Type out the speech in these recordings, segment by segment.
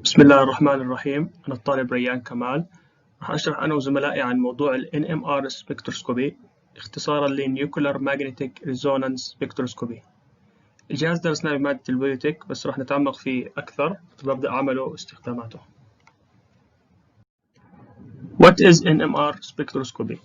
بسم الله الرحمن الرحيم. أنا الطالب ريان كمال. راح أشرح أنا وزملائي عن موضوع ال NMR spectroscopy، اختصارا ل Nuclear Magnetic Resonance Spectroscopy. الجهاز درسناه بمادة البيوتك، بس راح نتعمق فيه أكثر ببدأ عمله واستخداماته. What is NMR spectroscopy?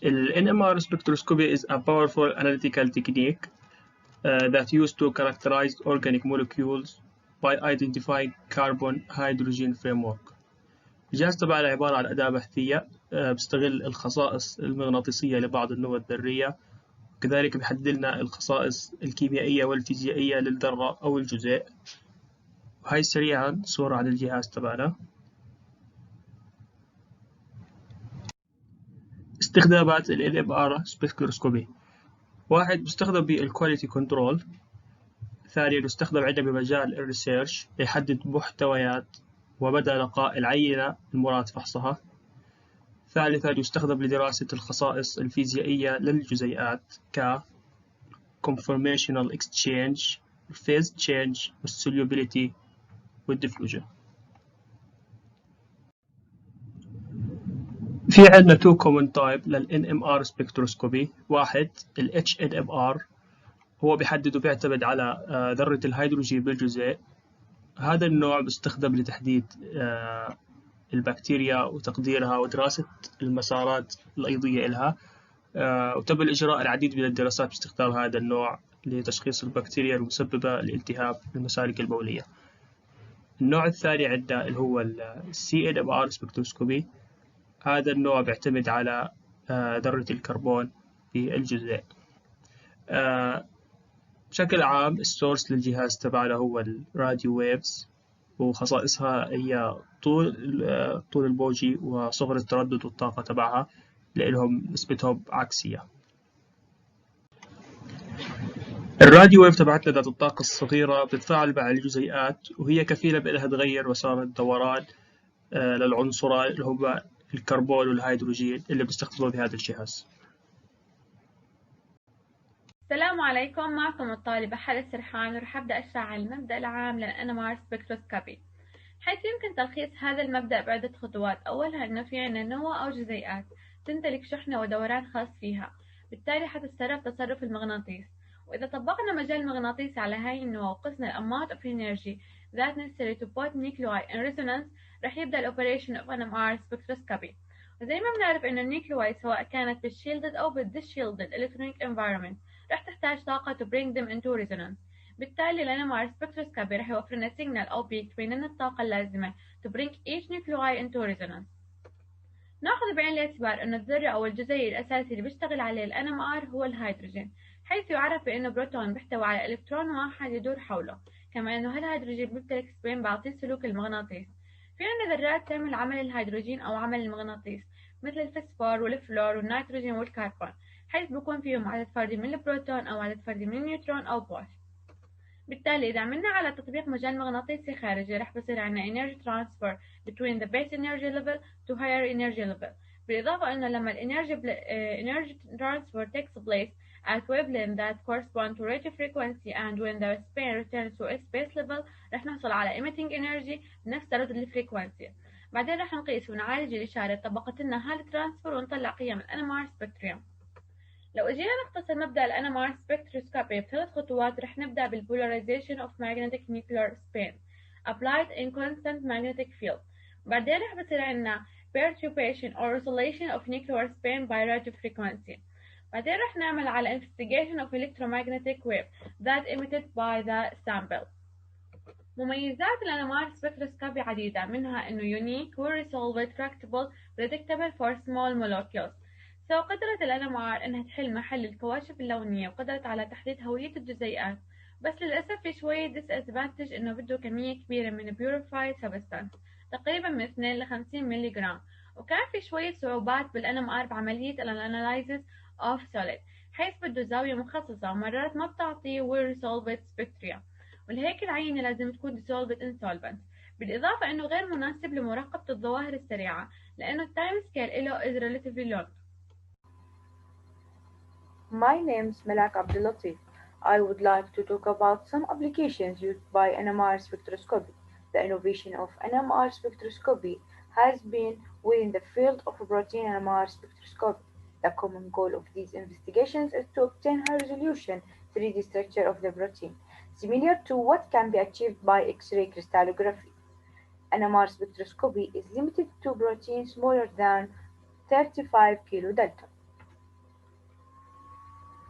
ال NMR spectroscopy is a powerful analytical technique that used to characterize organic molecules by identifying carbon-hydrogen framework. الجهاز تبعنا عبارة عن أداة بحثية بتستغل الخصائص المغناطيسية لبعض النوى الذرية، وكذلك بيحدد لنا الخصائص الكيميائية والفيزيائية للذرة أو الجزيء. وهي سريعا صورة عن الجهاز تبعنا. استخدامات ال NMR سبكتروسكوبي: واحد، بيستخدم بالكواليتي كنترول. ثانيا، بيستخدم عندنا بمجال الريسيرش ليحدد محتويات ومدى نقاء العينة المراد فحصها. ثالثاً، يستخدم لدراسة الخصائص الفيزيائية للجزيئات ك conformational exchange، phase change، solubility والديفيوجن. في عندنا two common type لل NMR spectroscopy. واحد، ال HNMR، هو بيحدد وبيعتمد على ذرة الهيدروجين بالجزيء. هذا النوع بيستخدم لتحديد البكتيريا وتقديرها ودراسة المسارات الأيضية لها، وتم إجراء العديد من الدراسات باستخدام هذا النوع لتشخيص البكتيريا المسببة لالتهاب المسالك البولية. النوع الثاني عندنا اللي هو ال CNMR سبكتروسكوبي. هذا النوع بيعتمد على ذرة الكربون في الجزيء. بشكل عام السورس للجهاز تبعنا هو الراديو ويفز، وخصائصها هي طول البوجي وصغر التردد والطاقة تبعها، لأنهم نسبتهم عكسية. الراديو ويف تبعتنا ذات الطاقة الصغيرة بتتفاعل مع الجزيئات، وهي كفيلة بأنها تغير مسار الدوران للعنصرين اللي هما الكربون والهيدروجين اللي بيستخدموا بهذا الجهاز. السلام عليكم، معكم الطالبة السرحان، ورح أبدأ أشرح عن المبدأ العام لل NMR spectroscopy، حيث يمكن تلخيص هذا المبدأ بعدة خطوات. أولها إنه في عنا نوى أو جزيئات تمتلك شحنة ودوران خاص فيها، بالتالي حتتصرف تصرف المغناطيس. وإذا طبقنا مجال المغناطيسي على هاي النوى وقسنا الأمount of energy that necessary to put nuclei in resonance، رح يبدأ ال operation of NMR spectroscopy. وزي ما بنعرف إن النيوكليوي سواء كانت بالshielded أو بالdishielded electronic environment رح تحتاج طاقة to bring them into resonance. بالتالي ال NMR spectroscopy رح يوفر لنا signal أو peak تبين الطاقة اللازمة to bring each nuclei into resonance. ناخذ بعين الاعتبار أن الذرة أو الجزيء الأساسي اللي بيشتغل عليه ال NMR هو الهيدروجين، حيث يعرف بأنه بروتون بيحتوي على إلكترون واحد يدور حوله، كما أنه هالهيدروجين بيمتلك سبين بعطيه سلوك المغناطيس. في عنا ذرات تعمل عمل الهيدروجين أو عمل المغناطيس مثل الفسفور والفلور والنيتروجين والكربون، حيث بيكون فيهم عدد فردي من البروتون أو عدد فردي من النيوترون أو بوث. بالتالي إذا عملنا على تطبيق مجال مغناطيسي خارجي رح بصير عنا energy transfer between the base energy level to higher energy level. بالإضافة إنه لما energy transfer takes place at wavelength that correspond to radio frequency and when the spin returns to its base level رح نحصل على emitting energy بنفس تردد الفريكونسي. بعدين رح نقيس ونعالج الإشارة طبقت لنا هال ترانسفير ونطلع قيم ال NMR spectrum. لو اجينا نختصر مبدأ ال NMR spectroscopy بثلاث خطوات، رح نبدأ بال polarization of magnetic nuclear spin applied in constant magnetic field. بعدين رح بصير عنا perturbation or oscillation of nuclear spin by radio frequency. بعدين رح نعمل على investigation of electromagnetic wave that emitted by the sample. مميزات ال NMR spectroscopy عديدة، منها إنه unique well-resolved tractable predictable for small molecules. سو قدرة ال NMR إنها تحل محل الكواشف اللونية وقدرة على تحديد هوية الجزيئات، بس للأسف في شوية disadvantage إنه بده كمية كبيرة من purified substance تقريبا من 2 ل 50 ملي جرام، وكان في شوية صعوبات بال NMR بعملية ال analysis of solid، حيث بده زاوية مخصصة ومرات ما بتعطي well resolved spectra، ولهيك العينة لازم تكون dissolved in solvent. بالإضافة إنه غير مناسب لمراقبة الظواهر السريعة لأنه التايم سكيل إله is relatively long. My name is Malak. I would like to talk about some applications used by NMR spectroscopy. The innovation of NMR spectroscopy has been within the field of protein NMR spectroscopy. The common goal of these investigations is to obtain high resolution 3D structure of the protein, similar to what can be achieved by X-ray crystallography. NMR spectroscopy is limited to proteins smaller than 35 kilodalton.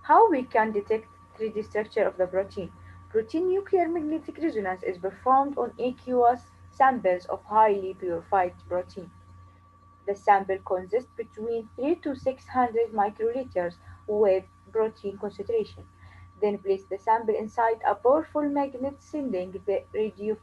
How we can detect 3D structure of the protein? Protein nuclear magnetic resonance is performed on aqueous samples of highly purified protein. The sample consists between 3 to 600 microliters with protein concentration. Then place the sample inside a powerful magnet sending the radio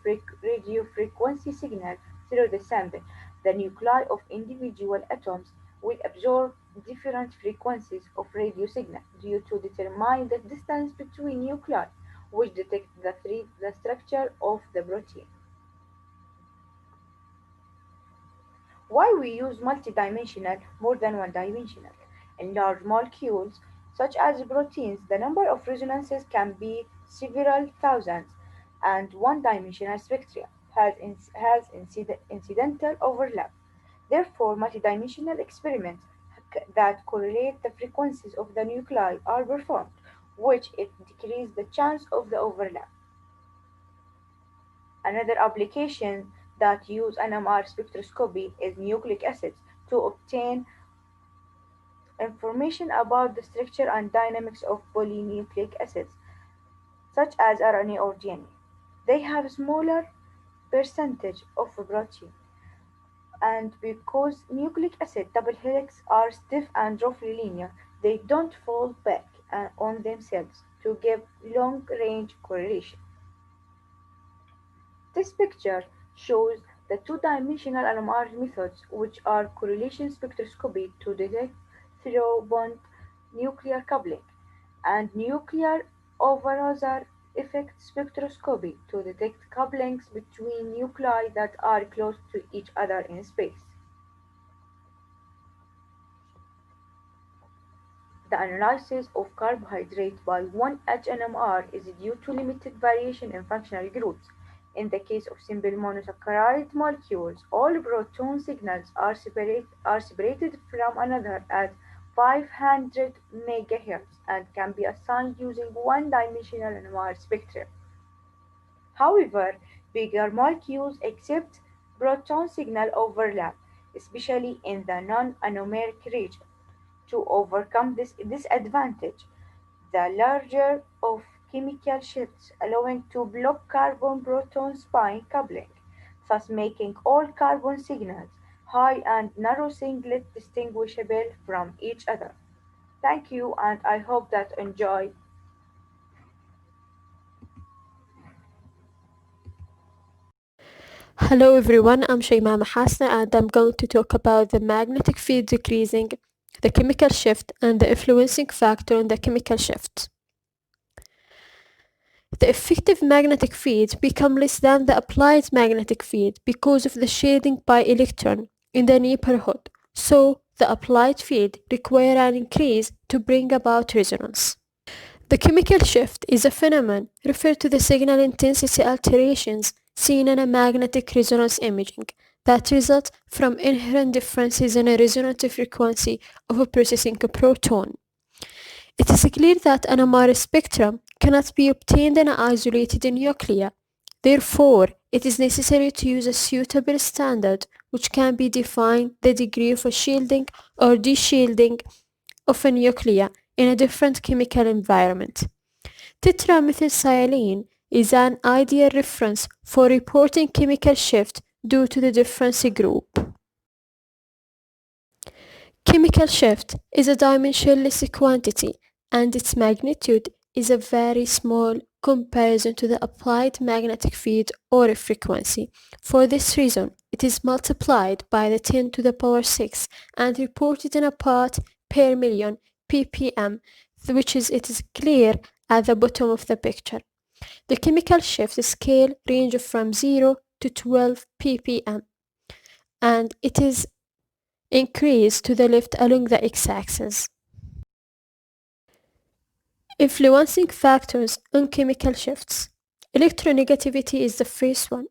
frequency signal through the sample. The nuclei of individual atoms will absorb different frequencies of radio signal due to determine the distance between nuclei, which detect the structure of the protein. Why we use multidimensional more than one-dimensional? In large molecules, such as proteins, the number of resonances can be several thousands, and one-dimensional spectra has incidental overlap. Therefore, multidimensional experiments that correlate the frequencies of the nuclei are performed, which it decreases the chance of the overlap. Another application that use NMR spectroscopy is nucleic acids to obtain information about the structure and dynamics of polynucleic acids, such as RNA or DNA. They have a smaller percentage of protein, and because nucleic acid double helix are stiff and roughly linear, they don't fall back on themselves to give long-range correlation. This picture shows the two-dimensional NMR methods, which are correlation spectroscopy to detect through-bond nuclear coupling, and nuclear over-Raman effect spectroscopy to detect couplings between nuclei that are close to each other in space. The analysis of carbohydrate by 1H NMR is due to limited variation in functional groups. In the case of simple monosaccharide molecules, all proton signals are separated from another at 500 MHz and can be assigned using one-dimensional NMR spectrum. However, bigger molecules exhibit proton signal overlap, especially in the non-anomeric region. To overcome this disadvantage, the larger of chemical shifts allowing to block carbon-proton spine coupling, thus making all carbon signals high and narrow singlet distinguishable from each other. Thank you, and I hope that enjoy. Hello everyone, I'm Shaima Mahasneh and I'm going to talk about the magnetic field decreasing, the chemical shift and the influencing factor on the chemical shift. The effective magnetic field become less than the applied magnetic field because of the shading by electron in the neighborhood, so the applied field require an increase to bring about resonance. The chemical shift is a phenomenon referred to the signal intensity alterations seen in a magnetic resonance imaging that result from inherent differences in a resonant frequency of a processing proton. It is clear that an NMR spectrum cannot be obtained in an isolated nucleus. Therefore, it is necessary to use a suitable standard which can be defined the degree of a shielding or deshielding of a nucleus in a different chemical environment. Tetramethylsilane is an ideal reference for reporting chemical shift due to the difference group. Chemical shift is a dimensionless quantity and its magnitude is a very small comparison to the applied magnetic field or frequency. For this reason, it is multiplied by the 10 to the power 6 and reported in a part per million ppm, it is clear at the bottom of the picture. The chemical shift scale ranges from 0 to 12 ppm and it is increased to the left along the x-axis. Influencing factors on chemical shifts. Electronegativity is the first one.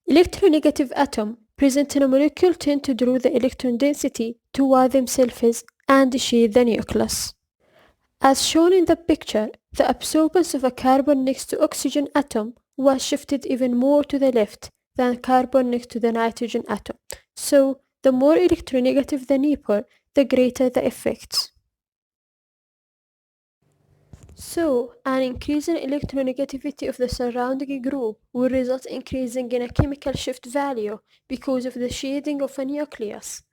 Electronegative atoms present in a molecule tend to draw the electron density toward themselves and shade the nucleus. As shown in the picture, the absorbance of a carbon next to oxygen atom was shifted even more to the left than carbon next to the nitrogen atom. So, the more electronegative the neighbor, the greater the effects. So, an increase in electronegativity of the surrounding group will result in increasing in a chemical shift value because of the shading of a nucleus.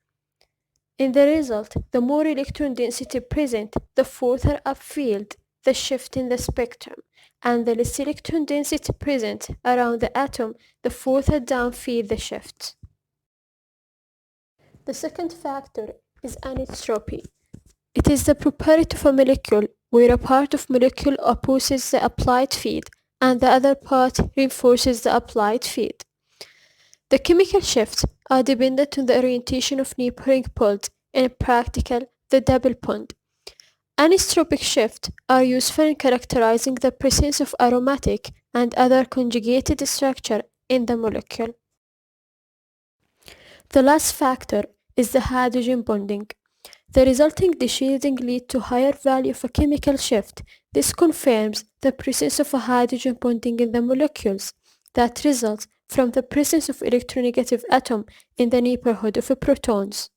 In the result, the more electron density present, the further upfield the shift in the spectrum, and the less electron density present around the atom, the further downfield the shift. The second factor is anisotropy. It is the property of a molecule where a part of molecule opposes the applied field and the other part reinforces the applied field. The chemical shifts are dependent on the orientation of neighboring poles, in practical, the double bond. Anisotropic shifts are useful in characterizing the presence of aromatic and other conjugated structure in the molecule. The last factor is the hydrogen bonding. The resulting deshading leads to higher value of a chemical shift. This confirms the presence of a hydrogen bonding in the molecules that results from the presence of electronegative atom in the neighborhood of protons.